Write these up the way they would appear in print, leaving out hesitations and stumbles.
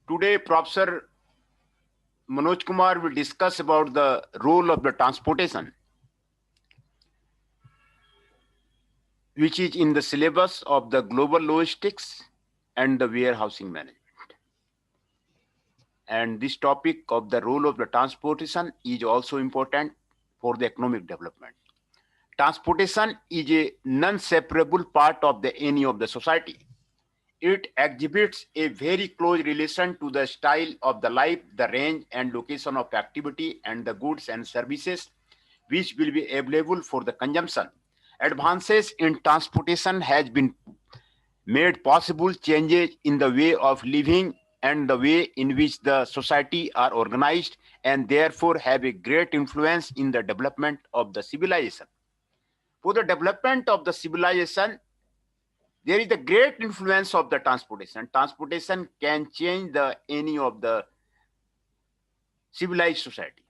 Today, Professor Manoj Kumar will discuss about the role of the transportation, which is in the syllabus of the global logistics and the warehousing management. And this topic of the role of the transportation is also important for the economic development. Transportation is a non-separable part of the any of the society. It exhibits a very close relation to the style of the life, the range and location of activity, and the goods and services which will be available for the consumption. Advances in transportation has been made possible changes in the way of living and the way in which the society are organized, and therefore have a great influence in the development of the civilization. For the development of the civilization, there is a great influence of the transportation. Transportation can change the any of the civilized society.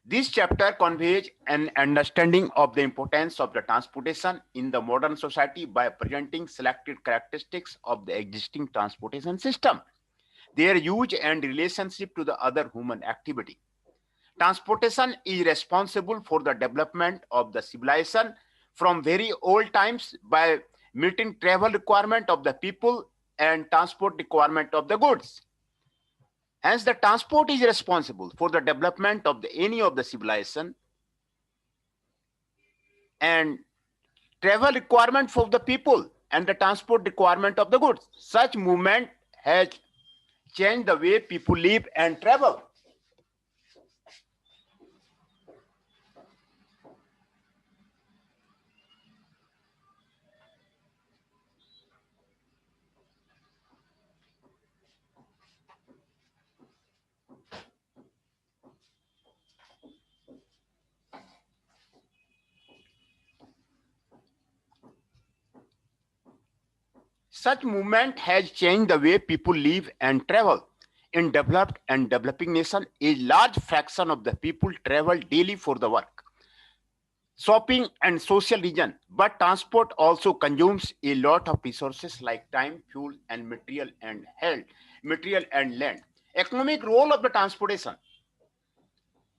This chapter conveys an understanding of the importance of the transportation in the modern society by presenting selected characteristics of the existing transportation system, their use and relationship to the other human activity. Transportation is responsible for the development of the civilization from very old times by meeting travel requirement of the people and transport requirement of the goods. Hence, the transport is responsible for the development of the any of the civilization and travel requirement for the people and the transport requirement of the goods. Such movement has changed the way people live and travel. Such movement has changed the way people live and travel. In developed and developing nations, a large fraction of the people travel daily for the work, shopping and social reason, but transport also consumes a lot of resources like time, fuel and material and land. Economic role of the transportation.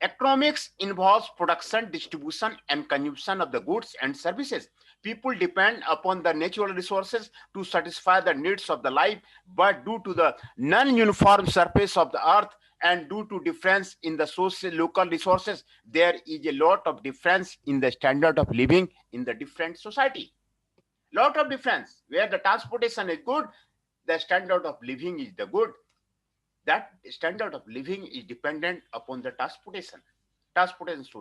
Economics involves production, distribution, and consumption of the goods and services. People depend upon the natural resources to satisfy the needs of the life, but due to the non-uniform surface of the earth and due to difference in the social local resources, there is a lot of difference in the standard of living in the different society. Lot of difference. Where the transportation is good, the standard of living is the good. That standard of living is dependent upon the transportation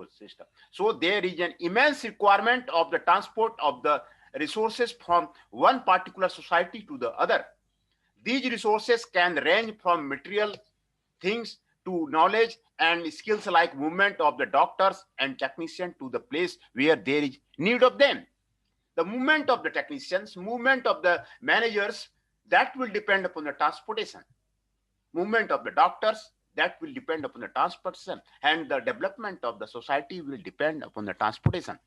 system. So there is an immense requirement of the transport of the resources from one particular society to the other. These resources can range from material things to knowledge and skills like movement of the doctors and technicians to the place where there is need of them. The movement of the technicians, movement of the managers, that will depend upon the transportation. Movement of the doctors, that will depend upon the transportation, and the development of the society will depend upon the transportation.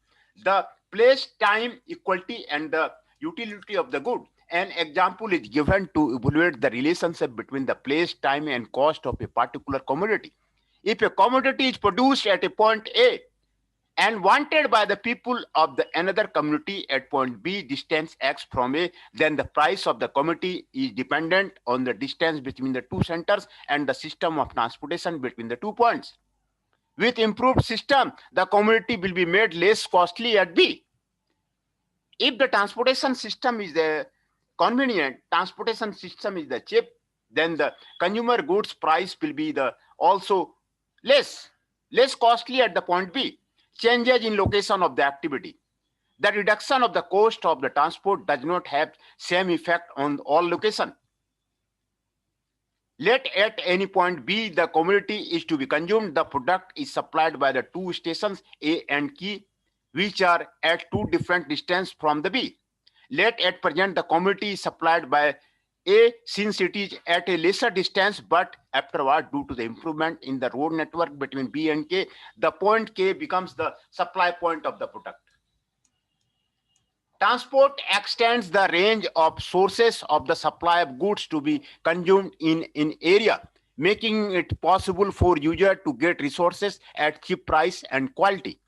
The place, time, equality, and the utility of the good. An example is given to evaluate the relationship between the place, time, and cost of a particular commodity. If a commodity is produced at a point A and wanted by the people of the another community at point B, distance X from A, then the price of the commodity is dependent on the distance between the two centers and the system of transportation between the 2 points. With improved system, the commodity will be made less costly at B. If the transportation system is the convenient, transportation system is the cheap, then the consumer goods price will be the also less costly at the point B. Changes in location of the activity. The reduction of the cost of the transport does not have same effect on all location. Let at any point B the commodity is to be consumed, the product is supplied by the two stations A and K, which are at two different distance from the B. Let at present the commodity is supplied by A since it is at a lesser distance, but afterward due to the improvement in the road network between B and K, the point K becomes the supply point of the product. Transport extends the range of sources of the supply of goods to be consumed in an area, making it possible for user to get resources at cheap price and quality.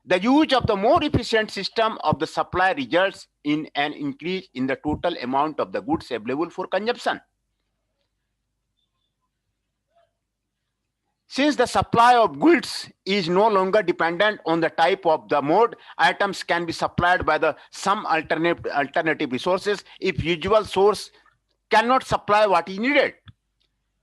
The use of the more efficient system of the supply results in an increase in the total amount of the goods available for consumption. Since the supply of goods is no longer dependent on the type of the mode, items can be supplied by the some alternative resources if usual source cannot supply what is needed.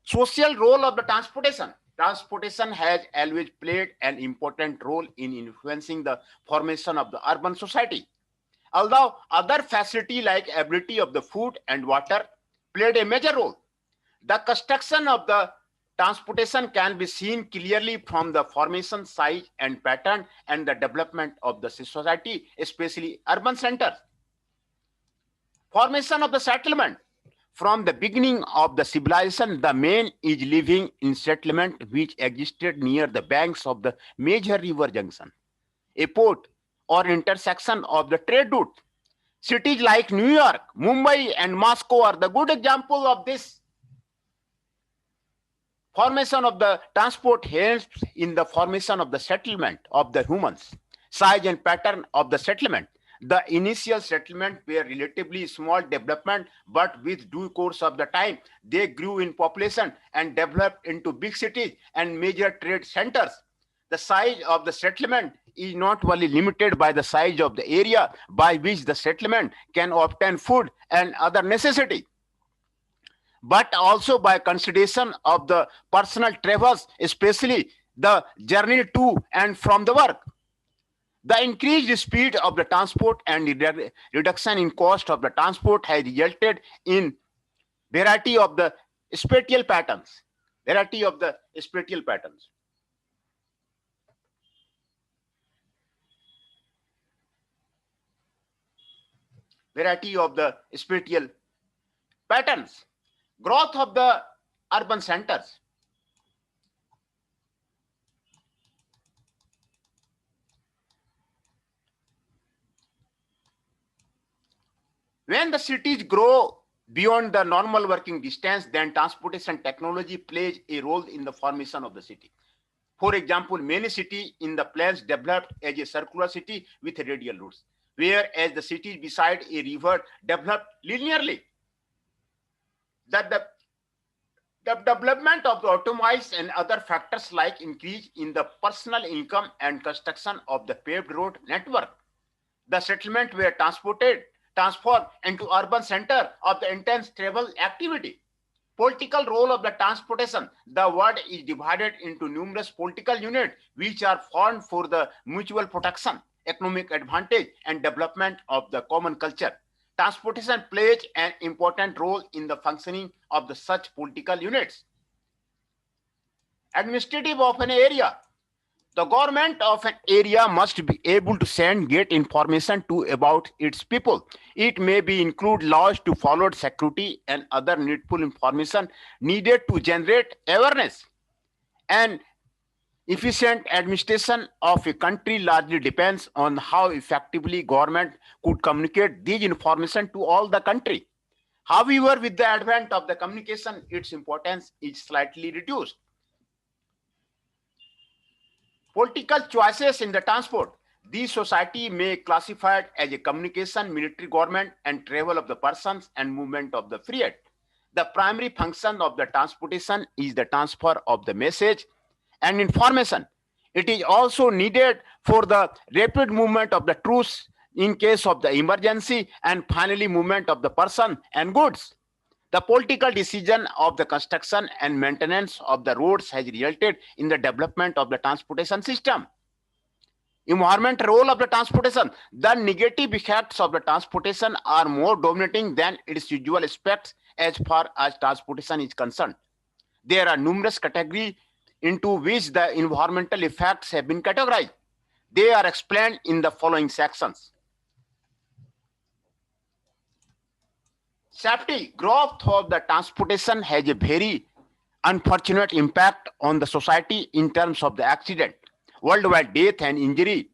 Social role of the transportation. Transportation has always played an important role in influencing the formation of the urban society. Although other facility like ability of the food and water played a major role, the construction of the transportation can be seen clearly from the formation, size, and pattern and the development of the society, especially urban centers. Formation of the settlement. From the beginning of the civilization, the man is living in settlement which existed near the banks of the major river junction, a port, or intersection of the trade route. Cities like New York, Mumbai, and Moscow are the good example of this. Formation of the transport helps in the formation of the settlement of the humans. Size and pattern of the settlement. The initial settlement were relatively small development, but with due course of the time, they grew in population and developed into big cities and major trade centers. The size of the settlement is not only limited by the size of the area by which the settlement can obtain food and other necessity, but also by consideration of the personal travels, especially the journey to and from the work. The increased speed of the transport and the reduction in cost of the transport has resulted in variety of the spatial patterns. Variety of the spatial patterns. Variety of the spatial patterns. Growth of the urban centers. When the cities grow beyond the normal working distance, then transportation technology plays a role in the formation of the city. For example, many cities in the plains developed as a circular city with radial routes, whereas the cities beside a river developed linearly. That the development of the automobiles and other factors like increase in the personal income and construction of the paved road network. The settlement were transformed into urban center of the intense travel activity. Political role of the transportation. The world is divided into numerous political units which are formed for the mutual protection, economic advantage, and development of the common culture. Transportation plays an important role in the functioning of the such political units. Administrative of an area. The government of an area must be able to get information to about its people. It may be include laws to follow security and other needful information needed to generate awareness. And efficient administration of a country largely depends on how effectively government could communicate these information to all the country. However, with the advent of the communication, its importance is slightly reduced. Political choices in the transport. These society may classified as a communication, military government, and travel of the persons and movement of the freight. The primary function of the transportation is the transfer of the message and information. It is also needed for the rapid movement of the troops in case of the emergency, and finally movement of the person and goods. The political decision of the construction and maintenance of the roads has resulted in the development of the transportation system. Environment role of the transportation. The negative effects of the transportation are more dominating than its usual aspects as far as transportation is concerned. There are numerous categories into which the environmental effects have been categorized. They are explained in the following sections. Safety. Growth of the transportation has a very unfortunate impact on the society in terms of the accident. Worldwide death and injury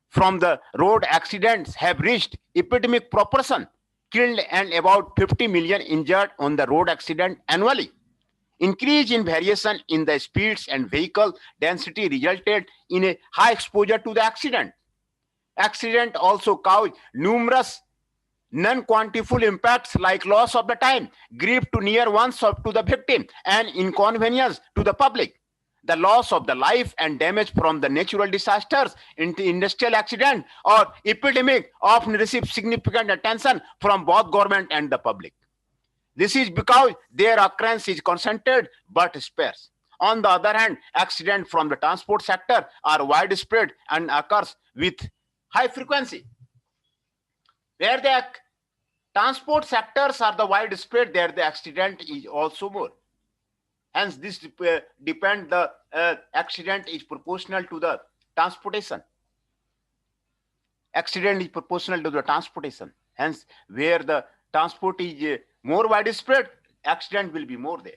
from the road accidents have reached epidemic proportion, killed and about 50 million injured on the road accident annually. Increase in variation in the speeds and vehicle density resulted in a high exposure to the accident. Accident also cause numerous non-quantifiable impacts like loss of the time, grief to near ones to the victim, and inconvenience to the public. The loss of the life and damage from the natural disasters, industrial accident, or epidemic often receive significant attention from both government and the public. This is because their occurrence is concentrated but sparse. On the other hand, accidents from the transport sector are widespread and occurs with high frequency. Where the transport sectors are the widespread, there the accident is also more. Hence, this depend the accident is proportional to the transportation. Accident is proportional to the transportation. Hence, where the transport is more widespread, accident will be more there.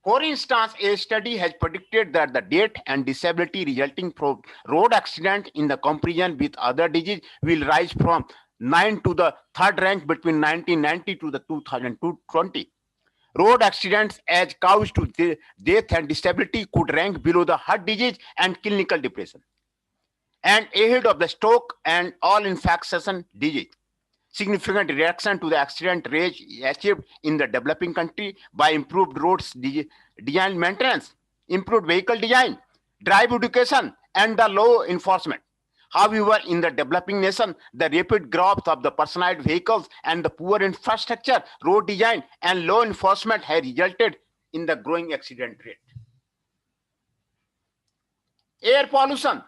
For instance, a study has predicted that the death and disability resulting from road accident in the comparison with other diseases will rise from 9 to the third rank between 1990 to the 2020. Road accidents as cause to death and disability could rank below the heart disease and clinical depression, and ahead of the stroke and all infectious disease. Significant reduction to the accident rate achieved in the developing country by improved roads design maintenance, improved vehicle design, drive education, and the law enforcement. However, in the developing nation, the rapid growth of the personalized vehicles and the poor infrastructure, road design, and law enforcement have resulted in the growing accident rate. Air pollution.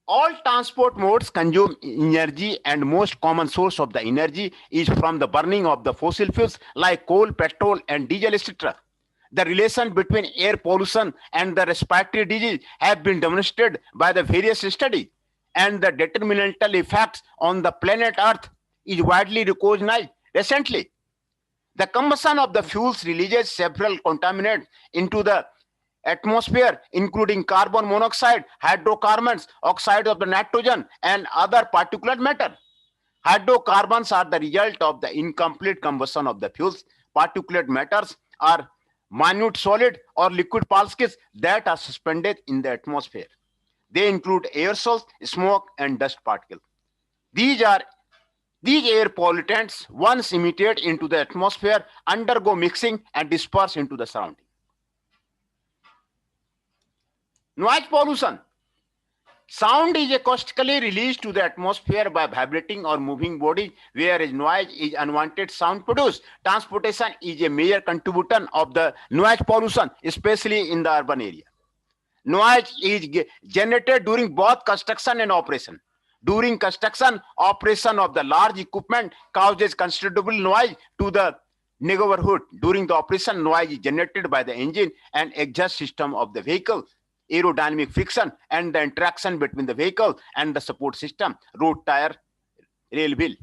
All transport modes consume energy, and most common source of the energy is from the burning of the fossil fuels like coal, petrol, and diesel, etc. The relation between air pollution and the respiratory disease have been demonstrated by the various studies, and the detrimental effects on the planet Earth is widely recognized recently. The combustion of the fuels releases several contaminants into the atmosphere, including carbon monoxide, hydrocarbons, oxides of the nitrogen, and other particulate matter. Hydrocarbons are the result of the incomplete combustion of the fuels. Particulate matters are minute solid or liquid particles that are suspended in the atmosphere. They include aerosols, smoke, and dust particles. These air pollutants, once emitted into the atmosphere, undergo mixing and disperse into the surrounding. Noise pollution. Sound is acoustically released to the atmosphere by vibrating or moving bodies, whereas noise is unwanted sound produced. Transportation is a major contributor of the noise pollution, especially in the urban area. Noise is generated during both construction and operation. During construction, operation of the large equipment causes considerable noise to the neighborhood. During the operation, noise is generated by the engine and exhaust system of the vehicle, aerodynamic friction, and the interaction between the vehicle and the support system, road, tire, rail wheel.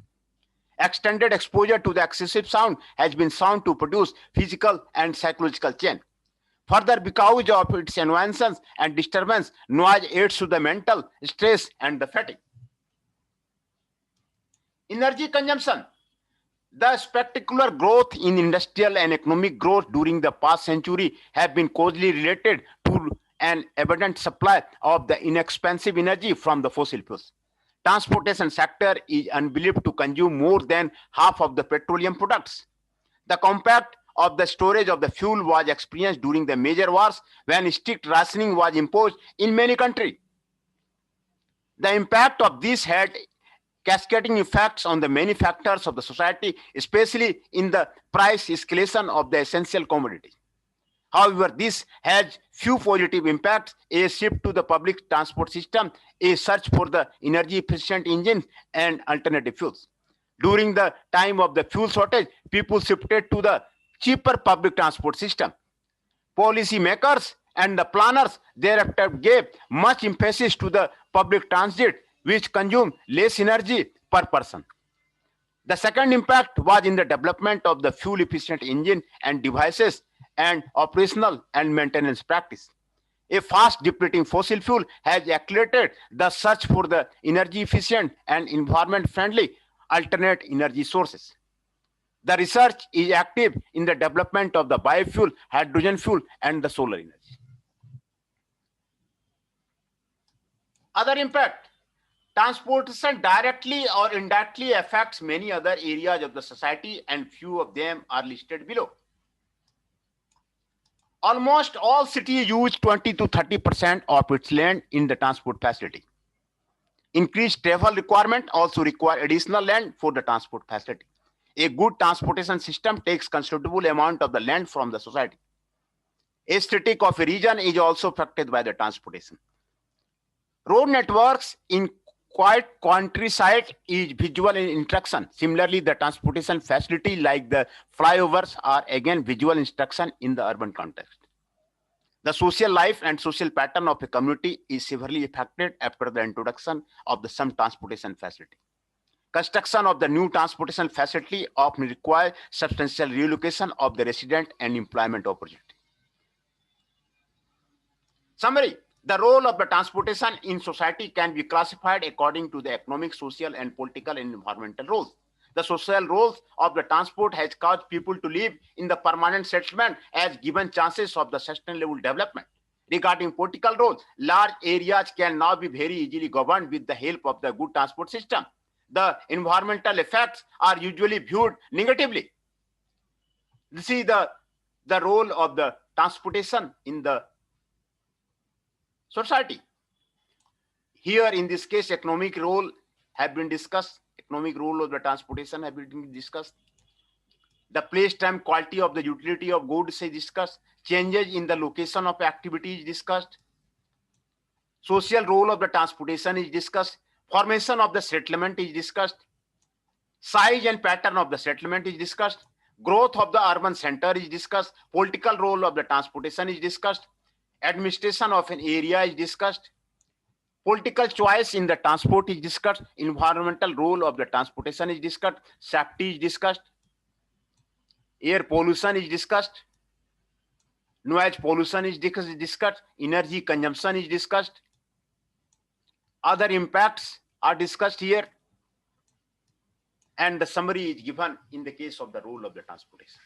Extended exposure to the excessive sound has been shown to produce physical and psychological change. Further, because of its annoyances and disturbance, noise aids to the mental stress and the fatigue. Energy consumption. The spectacular growth in industrial and economic growth during the past century have been closely related to an abundant supply of the inexpensive energy from the fossil fuels. Transportation sector is unbelieved to consume more than half of the petroleum products. The compact of the storage of the fuel was experienced during the major wars when strict rationing was imposed in many countries. The impact of this had cascading effects on the many factors of the society, especially in the price escalation of the essential commodities. However, this has few positive impacts: a shift to the public transport system, a search for the energy efficient engines and alternative fuels. During the time of the fuel shortage, people shifted to the cheaper public transport system. Policy makers and the planners thereafter gave much emphasis to the public transit, which consume less energy per person. The second impact was in the development of the fuel efficient engine and devices and operational and maintenance practice. A fast depleting fossil fuel has accelerated the search for the energy efficient and environment friendly alternate energy sources. The research is active in the development of the biofuel, hydrogen fuel, and the solar energy. Other impact: transportation directly or indirectly affects many other areas of the society, and few of them are listed below. Almost all cities use 20 to 30% of its land in the transport facility. Increased travel requirement also require additional land for the transport facility. A good transportation system takes considerable amount of the land from the society. Aesthetic of a region is also affected by the transportation. Road networks in quiet countryside is visual in instruction. Similarly, the transportation facility like the flyovers are again visual instruction in the urban context. The social life and social pattern of a community is severely affected after the introduction of some transportation facility. Construction of the new transportation facility often require substantial relocation of the resident and employment opportunity. Summary: the role of the transportation in society can be classified according to the economic, social, and political and environmental roles. The social roles of the transport has caused people to live in the permanent settlement as given chances of the sustainable development. Regarding political roles, large areas can now be very easily governed with the help of the good transport system. The environmental effects are usually viewed negatively. This is the role of the transportation in the society. Here, in this case, economic role have been discussed. Economic role of the transportation have been discussed. The place, time, quality of the utility of goods is discussed. Changes in the location of activity is discussed. Social role of the transportation is discussed. Formation of the settlement is discussed. Size and pattern of the settlement is discussed. Growth of the urban center is discussed. Political role of the transportation is discussed. Administration of an area is discussed. Political choice in the transport is discussed. Environmental role of the transportation is discussed. Safety is discussed. Air pollution is discussed. Noise pollution is discussed. Energy consumption is discussed. Other impacts are discussed here. And the summary is given in the case of the role of the transportation.